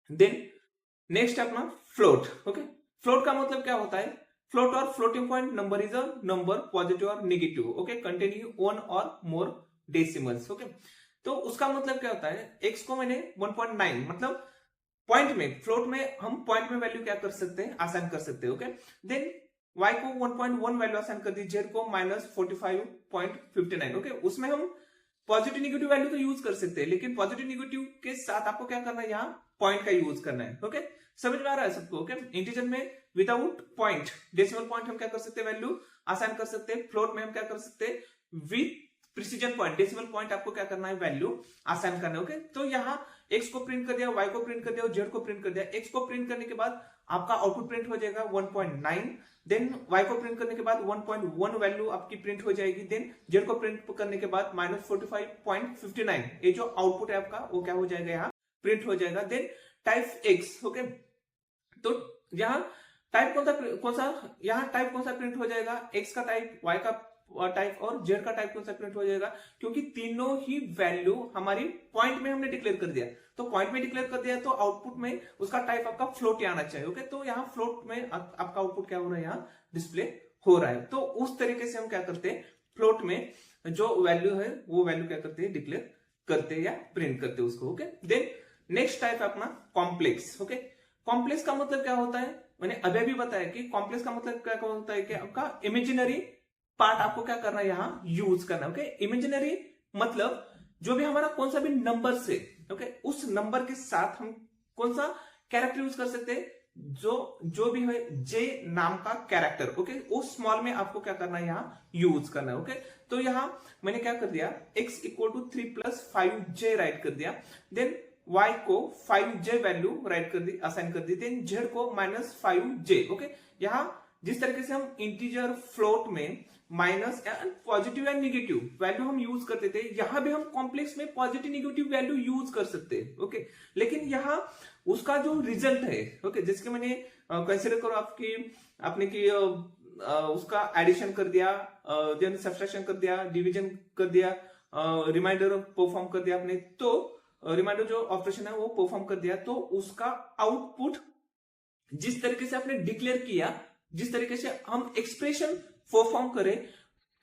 Then next अपना float. Okay, float का मतलब क्या होता है? फ्लोट और floating point number is a number positive और नेगेटिव, ओके, कंटेनिंग वन और मोर डेसिमल्स। ओके, तो उसका मतलब क्या होता है? एक्स को मैंने 1.9 मतलब पॉइंट में, फ्लोट में हम पॉइंट में वैल्यू क्या कर सकते हैं? आसान कर सकते हैं। ओके, देन y को 1.1 वैल्यू आसान कर दी, z को -45.59। ओके, उसमें हम पॉजिटिव निगेटिव वैल्यू तो यूज कर सकते हैं, लेकिन पॉजिटिव निगेटिव के साथ आपको क्या करना है? यहाँ पॉइंट का यूज करना है। ओके, समझ में आ रहा है सबको? ओके, इंटीजर में विदाउट पॉइंट, डेसिमल पॉइंट हम क्या कर सकते हैं? वैल्यू आसान कर सकते हैं। फ्लोट में हम क्या कर सकते हैं? With precision point, decimal point आपको क्या करना है? वैल्यू आसान करना है। ओके, तो यहाँ x को प्रिंट कर दिया, y को प्रिंट कर दिया और z को प्रिंट कर दिया। x को प्रिंट करने के बाद आपका आउटपुट प्रिंट हो जाएगा 1.9, देन y को प्रिंट करने के बाद 1.1 वैल्यू आपकी प्रिंट हो जाएगी, देन z को प्रिंट करने के बाद -45.59, ये जो आउटपुट है आपका वो क्या हो जाएगा? यहाँ प्रिंट हो जाएगा। Then type x। ओके, तो यहाँ टाइप कौन सा यहाँ टाइप कौन सा प्रिंट हो जाएगा? x का टाइप, y का टाइप और z का टाइप कौन सा प्रिंट हो जाएगा? क्योंकि तीनों ही वैल्यू हमारी पॉइंट में हमने डिक्लेयर कर दिया, तो पॉइंट में डिक्लेयर कर दिया तो आउटपुट में उसका टाइप आपका फ्लोट ही आना चाहिए। ओके, तो यहाँ फ्लोट में आपका आउटपुट क्या हो रहा है? यहाँ डिस्प्ले हो रहा है। तो उस तरीके से हम क्या करते हैं? फ्लोट में जो वैल्यू है वो वैल्यू क्या करते हैं? डिक्लेयर करते हैं या प्रिंट करते हैं उसको। ओके, देन नेक्स्ट टाइप है अपना कॉम्प्लेक्स। ओके, कॉम्प्लेक्स का मतलब क्या होता है? मैंने अभी भी बताया कि कॉम्प्लेक्स का मतलब क्या होता है कि आपका इमेजिनरी पार्ट आपको क्या करना है? यहाँ यूज करना है। ओके, इमेजिनरी मतलब जो भी हमारा कौन सा भी नंबर से, ओके, उस नंबर के साथ हम कौन सा कैरेक्टर यूज कर सकते हैं? जो भी है जे नाम का कैरेक्टर। ओके, उस स्मॉल में आपको क्या करना है? यहाँ यूज करना है। ओके, तो यहाँ मैंने क्या कर दिया? x equal to 3+5j right कर दिया, देन y को 5j वैल्यू राइट कर दी, असाइन कर दी, देन z को -5j। ओके, यहाँ जिस तरीके से हम इंटीजर फ्लोट में minus positive and negative value हम यूज करते थे, यहां भी हम कॉम्प्लेक्स में पॉजिटिव निगेटिव वैल्यू यूज कर सकते हैं। ओके, लेकिन यहाँ उसका जो रिजल्ट है, ओके, जिसके मैंने कंसिडर करो आपकी आपने की उसका एडिशन कर दिया, देन सब्सट्रैक्शन कर दिया, डिवीजन कर दिया, रिमाइंडर परफॉर्म कर दिया आपने, तो रिमाइंडर जो ऑपरेशन है वो परफॉर्म कर दिया, तो उसका आउटपुट जिस तरीके से आपने डिक्लेयर किया, जिस तरीके से हम एक्सप्रेशन परफॉर्म करें,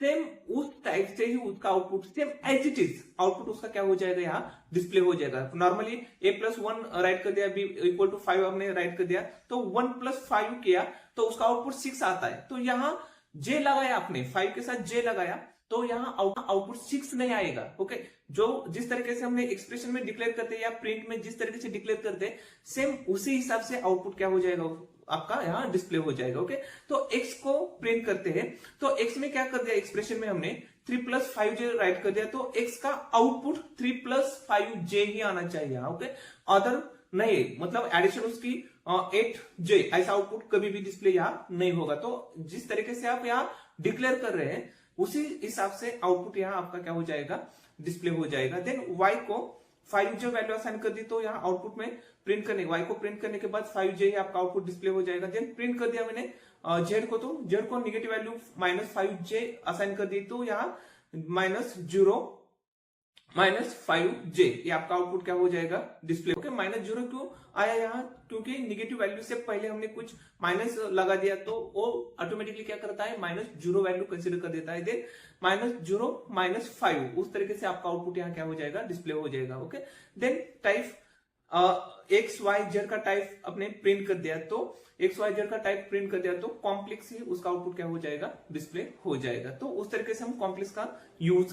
सेम उस टाइप से ही उसका output same as it is output उसका क्या हो जाएगा? यहाँ डिस्प्ले हो जाएगा। नॉर्मली a+1 राइट कर दिया, b इक्वल टू 5 हमने राइट कर दिया, तो 1+5 किया तो उसका आउटपुट 6 आता है। तो यहाँ j लगाया आपने, 5 के साथ j लगाया, तो यहाँ आउटपुट 6 नहीं आएगा। ओके, जो जिस तरीके से हमने एक्सप्रेशन में डिक्लेयर करते हैं या प्रिंट में जिस तरीके से डिक्लेयर करते हैं, सेम उसी हिसाब से आउटपुट क्या हो जाएगा? आपका यहाँ डिस्प्ले हो जाएगा। ओके, तो x को प्रिंट करते हैं, तो x में क्या कर दिया? एक्सप्रेशन में हमने 3+5j राइट कर दिया, तो x का आउटपुट 3+5j ही आना चाहिए। ओके, अदर नहीं, मतलब एडिशन उसकी 8j, ऐसा आउटपुट कभी भी डिस्प्ले यहाँ नहीं होगा। तो जिस तरीके से आप यहाँ डिक्लेयर कर रहे हैं उसी हिसाब से आउटपुट यहाँ आपका क्या हो जाएगा? डिस्प्ले हो जाएगा। देन y को 5j वैल्यू असाइन कर दी, तो यहाँ आउटपुट में प्रिंट करने, y को प्रिंट करने के बाद 5j ही आपका आउटपुट डिस्प्ले हो जाएगा। देन प्रिंट कर दिया मैंने z को, तो z को निगेटिव वैल्यू -5j असाइन कर दी, तो यहाँ -5j ये आपका आउटपुट क्या हो जाएगा? डिस्प्ले। ओके, -0 क्यों आया यहाँ? क्योंकि निगेटिव वैल्यू से पहले हमने कुछ माइनस लगा दिया, तो वो ऑटोमेटिकली क्या करता है? -0 वैल्यू कंसिडर कर देता है। देन -0 -5 उस तरीके से आपका आउटपुट यहाँ क्या हो जाएगा? डिस्प्ले हो जाएगा। Okay, then type x y z का टाइप अपने प्रिंट कर दिया, तो एक्स वाई जेड का टाइप प्रिंट कर दिया, तो कॉम्प्लेक्स ही उसका आउटपुट क्या हो जाएगा? डिस्प्ले हो जाएगा। तो उस तरीके से हम कॉम्प्लेक्स का यूज